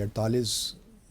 48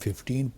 15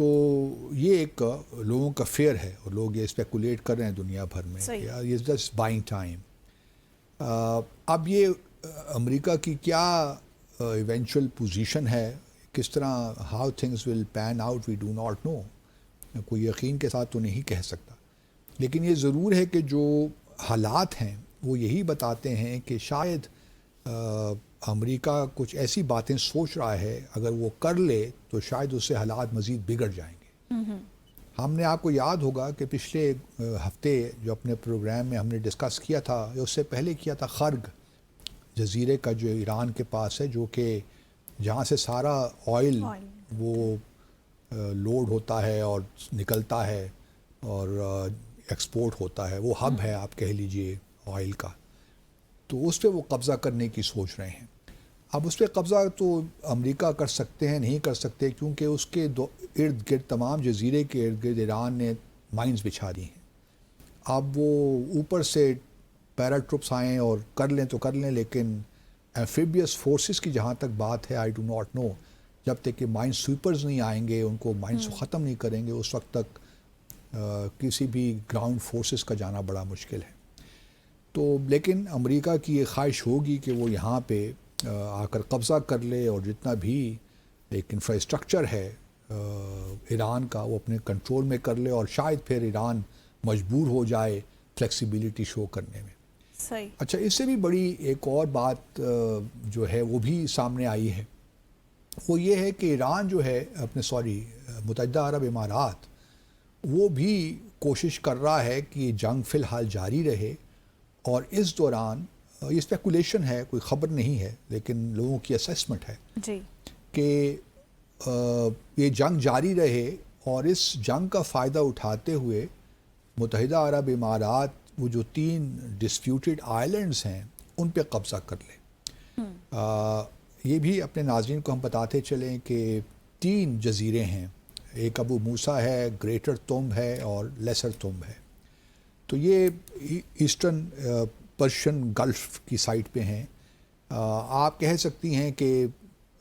تو یہ ایک لوگوں کا فیئر ہے اور لوگ یہ اسپیکولیٹ کر رہے ہیں دنیا بھر میں کہ یہ جسٹ بائنگ ٹائم. اب یہ امریکہ کی کیا ایونچوئل پوزیشن ہے, کس طرح how things will pan out we do not know, کوئی یقین کے ساتھ تو نہیں کہہ سکتا. لیکن یہ ضرور ہے کہ جو حالات ہیں وہ یہی بتاتے ہیں کہ شاید امریکہ کچھ ایسی باتیں سوچ رہا ہے, اگر وہ کر لے تو شاید اس سے حالات مزید بگڑ جائیں گے. ہم نے, آپ کو یاد ہوگا کہ پچھلے ہفتے جو اپنے پروگرام میں ہم نے ڈسکس کیا تھا, اس سے پہلے کیا تھا خرگ جزیرے کا جو ایران کے پاس ہے, جو کہ جہاں سے سارا آئل وہ لوڈ ہوتا ہے اور نکلتا ہے اور ایکسپورٹ ہوتا ہے, وہ ہب ہے آپ کہہ لیجئے آئل کا. تو اس پہ وہ قبضہ کرنے کی سوچ رہے ہیں. اب اس پہ قبضہ تو امریکہ کر سکتے ہیں, نہیں کر سکتے, کیونکہ اس کے ارد گرد, تمام جزیرے کے ارد گرد ایران نے مائنز بچھا دی ہیں. اب وہ اوپر سے پیرا ٹروپس آئیں اور کر لیں تو کر لیں, لیکن ایمفیبیس فورسز کی جہاں تک بات ہے, آئی ڈو ناٹ نو, جب تک کہ مائن سویپرز نہیں آئیں گے, ان کو مائنز کو ختم نہیں کریں گے, اس وقت تک کسی بھی گراؤنڈ فورسز کا جانا بڑا مشکل ہے. تو لیکن امریکہ کی یہ خواہش ہوگی کہ وہ یہاں پہ آ کر قبضہ کر لے اور جتنا بھی ایک انفراسٹرکچر ہے ایران کا وہ اپنے کنٹرول میں کر لے, اور شاید پھر ایران مجبور ہو جائے فلیکسیبلٹی شو کرنے میں. صحیح. اچھا, اس سے بھی بڑی ایک اور بات جو ہے وہ بھی سامنے آئی ہے, وہ یہ ہے کہ ایران جو ہے اپنے متحدہ عرب امارات, وہ بھی کوشش کر رہا ہے کہ یہ جنگ فی الحال جاری رہے, اور اس دوران یہ اسپیکولیشن ہے, کوئی خبر نہیں ہے, لیکن لوگوں کی اسیسمنٹ ہے جی کہ یہ جنگ جاری رہے, اور اس جنگ کا فائدہ اٹھاتے ہوئے متحدہ عرب امارات وہ جو 3 ڈسپیوٹڈ آئلینڈز ہیں ان پہ قبضہ کر لے. یہ بھی اپنے ناظرین کو ہم بتاتے چلیں کہ 3 جزیرے ہیں, ایک ابو موسیٰ ہے, گریٹر تمب ہے اور لیسر تمب ہے. تو یہ ایسٹرن پرشین گلف کی سائٹ پہ ہیں. آپ کہہ سکتی ہیں کہ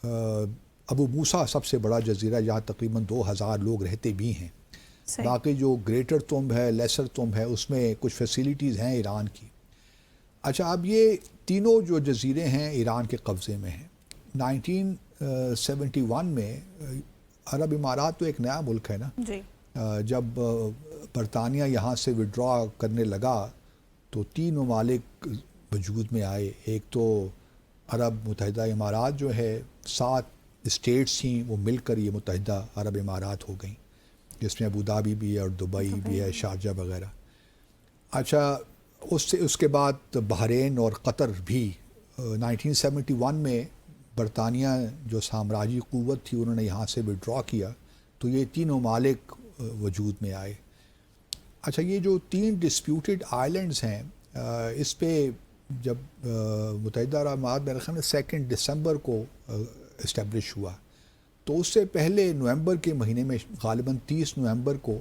ابو موسیٰ سب سے بڑا جزیرہ, جہاں تقریباً 2000 لوگ رہتے بھی ہیں. باقی جو گریٹر تمب ہے, لیسر تمب ہے, اس میں کچھ فیسیلیٹیز ہیں ایران کی. اچھا, اب یہ تینوں جو جزیرے ہیں ایران کے قبضے میں ہیں. 1971 میں عرب امارات تو ایک نیا ملک ہے نا, جی. جب برطانیہ یہاں سے وڈرا کرنے لگا تو 3 ممالک وجود میں آئے. ایک تو عرب متحدہ امارات جو ہے, 7 اسٹیٹس تھیں, وہ مل کر یہ متحدہ عرب امارات ہو گئیں, جس میں ابوظہبی بھی ہے اور دبئی بھی ہے, شارجہ وغیرہ. اچھا, اس کے بعد بحرین اور قطر بھی 1971 میں برطانیہ جو سامراجی قوت تھی انہوں نے یہاں سے وڈرا کیا, تو یہ 3 ممالک وجود میں آئے. اچھا, یہ جو 3 ڈسپیوٹڈ آئلینڈز ہیں, اس پہ جب متحدہ عرب امارات میرے خیال میں 2 دسمبر کو اسٹیبلش ہوا, تو اس سے پہلے نومبر کے مہینے میں غالباً 30 نومبر کو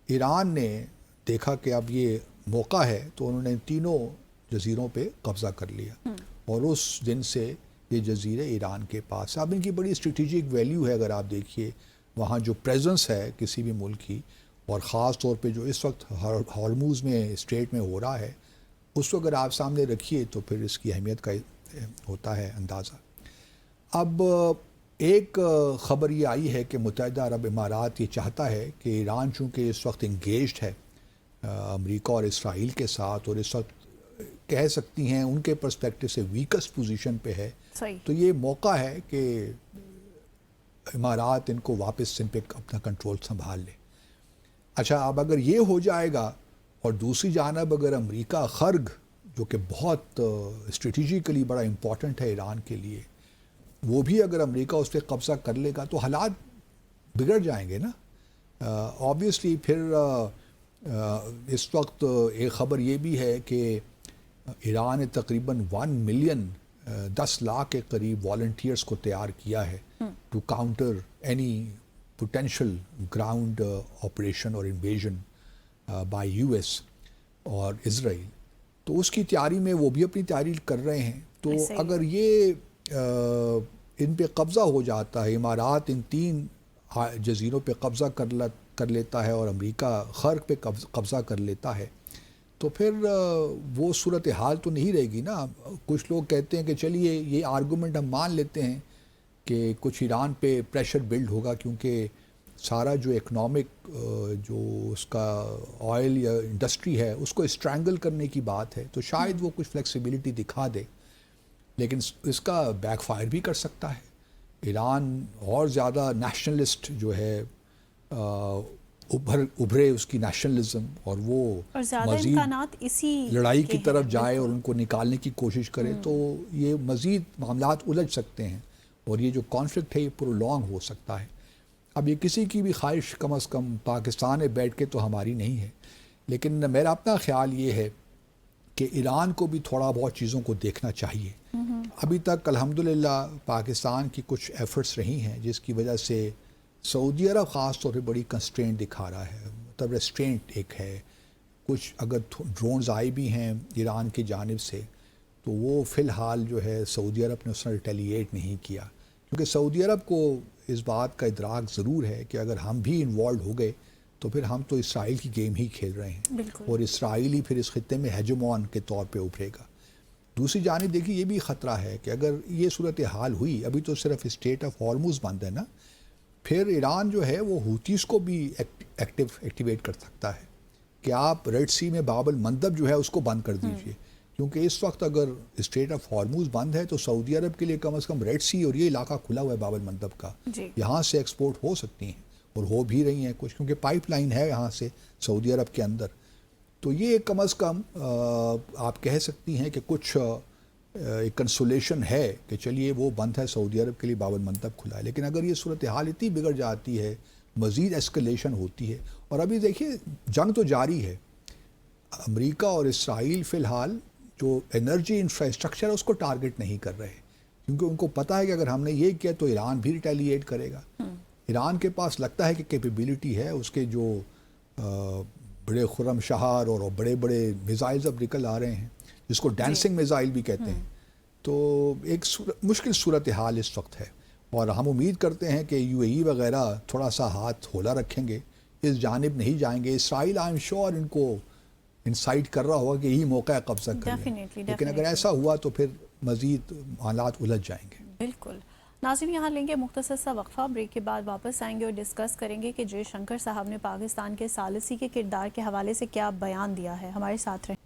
ایران نے دیکھا کہ اب یہ موقع ہے, تو انہوں نے 3 جزیروں پہ قبضہ کر لیا, اور اس دن سے یہ جزیرے ایران کے پاس. اب ان کی بڑی اسٹریٹجک ویلیو ہے, اگر آپ دیکھیے وہاں جو پریزنس ہے کسی بھی ملک کی, اور خاص طور پہ جو اس وقت ہارموز میں اسٹریٹ میں ہو رہا ہے, اس کو اگر آپ سامنے رکھیے تو پھر اس کی اہمیت کا ہوتا ہے اندازہ. اب ایک خبر یہ آئی ہے کہ متحدہ عرب امارات یہ چاہتا ہے کہ ایران چونکہ اس وقت انگیجڈ ہے امریکہ اور اسرائیل کے ساتھ, اور اس وقت کہہ سکتی ہیں ان کے پرسپیکٹو سے ویکسٹ پوزیشن پہ ہے, تو یہ موقع ہے کہ امارات ان کو واپس ان پہ اپنا کنٹرول سنبھال لے. اچھا, اب اگر یہ ہو جائے گا, اور دوسری جانب اگر امریکہ خرگ جو کہ بہت اسٹریٹجیکلی بڑا امپورٹنٹ ہے ایران کے لیے, وہ بھی اگر امریکہ اس پہ قبضہ کر لے گا تو حالات بگڑ جائیں گے نا. آبویسلی پھر اس وقت ایک خبر یہ بھی ہے کہ ایران نے تقریباً 1 ملین 10 لاکھ کے قریب والنٹیئرس کو تیار کیا ہے to counter any potential ground operation اور انویژن بائی یو ایس اور اسرائیل. تو اس کی تیاری میں وہ بھی اپنی تیاری کر رہے ہیں. تو اگر یہ ان پہ قبضہ ہو جاتا ہے, امارات ان 3 جزیروں پہ قبضہ کر لیتا ہے اور امریکہ خرق پہ قبضہ کر لیتا ہے، تو پھر وہ صورتحال تو نہیں رہے گی نا. کچھ لوگ کہتے ہیں کہ چلیے یہ آرگومنٹ ہم مان لیتے ہیں کہ کچھ ایران پہ پریشر بلڈ ہوگا، کیونکہ سارا جو اکنامک جو اس کا آئل یا انڈسٹری ہے اس کو اسٹرینگل کرنے کی بات ہے، تو شاید وہ کچھ فلیکسیبلٹی دکھا دے، لیکن اس کا بیک فائر بھی کر سکتا ہے. ایران اور زیادہ نیشنلسٹ جو ہے ابھرے اس کی نیشنلزم، اور وہ مزید لڑائی کی طرف جائے اور ان کو نکالنے کی کوشش کرے، تو یہ مزید معاملات الجھ سکتے ہیں اور یہ جو کانفلکٹ ہے یہ پرولونگ ہو سکتا ہے. اب یہ کسی کی بھی خواہش کم از کم پاکستان میں بیٹھ کے تو ہماری نہیں ہے، لیکن میرا اپنا خیال یہ ہے کہ ایران کو بھی تھوڑا بہت چیزوں کو دیکھنا چاہیے. ابھی تک الحمدللہ پاکستان کی کچھ ایفرٹس رہی ہیں جس کی وجہ سے سعودی عرب خاص طور پہ بڑی کنسٹرینٹ دکھا رہا ہے، مطلب ریسٹرینٹ ایک ہے. کچھ اگر ڈرونز آئے بھی ہیں ایران کی جانب سے تو وہ فی الحال جو ہے سعودی عرب نے اس نے ریٹیلیٹ نہیں کیا، کیونکہ سعودی عرب کو اس بات کا ادراک ضرور ہے کہ اگر ہم بھی انوالوڈ ہو گئے تو پھر ہم تو اسرائیل کی گیم ہی کھیل رہے ہیں، اور اسرائیل ہی پھر اس خطے میں ہیجمون کے طور پہ ابھرے گا. دوسری جانب دیکھیے یہ بھی خطرہ ہے کہ اگر یہ صورتحال ہوئی، ابھی تو صرف اسٹیٹ آف ہارموز بند ہے نا، پھر ایران جو ہے وہ ہوتیز کو بھی ایکٹیویٹ کر سکتا ہے کہ آپ ریڈ سی میں باب المندب جو ہے اس کو بند کر دیجئے، کیونکہ اس وقت اگر اسٹیٹ آف ہارموز بند ہے تو سعودی عرب کے لیے کم از کم ریڈ سی اور یہ علاقہ کھلا ہوا ہے باب المندب کا، یہاں سے ایکسپورٹ ہو سکتی ہیں اور ہو بھی رہی ہیں کچھ، کیونکہ پائپ لائن ہے یہاں سے سعودی عرب کے اندر. تو یہ کم از کم آپ کہہ سکتی ہیں کہ کچھ ایک کنسولیشن ہے کہ چلیے وہ بند ہے سعودی عرب کے لیے باب المندب کھلا ہے. لیکن اگر یہ صورتحال اتنی بگڑ جاتی ہے، مزید ایسکلیشن ہوتی ہے، اور ابھی دیکھیے جنگ تو جاری ہے، امریکہ اور اسرائیل فی الحال جو انرجی انفراسٹرکچر ہے اس کو ٹارگٹ نہیں کر رہے، کیونکہ ان کو پتہ ہے کہ اگر ہم نے یہ کیا تو ایران بھی ریٹیلیٹ کرے گا. ایران کے پاس لگتا ہے کہ کیپیبلٹی ہے، اس کے جو بڑے خرم شہر اور بڑے بڑے میزائلز اب نکل آ رہے ہیں جس کو ڈانسنگ میزائل بھی کہتے ہیں. تو ایک مشکل صورتحال اس وقت ہے، اور ہم امید کرتے ہیں کہ یو اے ای وغیرہ تھوڑا سا ہاتھ کھولا رکھیں گے، اس جانب نہیں جائیں گے. اسرائیل آئی ایم شیور ان کو انسائٹ کر رہا ہوگا کہ یہی موقع ہے قبضہ کر لیں، لیکن اگر ایسا ہوا تو پھر مزید حالات الجھ جائیں گے. بالکل. ناظرین یہاں لیں گے مختصر سا وقفہ، بریک کے بعد واپس آئیں گے اور ڈسکس کریں گے کہ جے شنکر صاحب نے پاکستان کے ثالثی کے کردار کے حوالے سے کیا بیان دیا ہے. ہمارے ساتھ رہیں.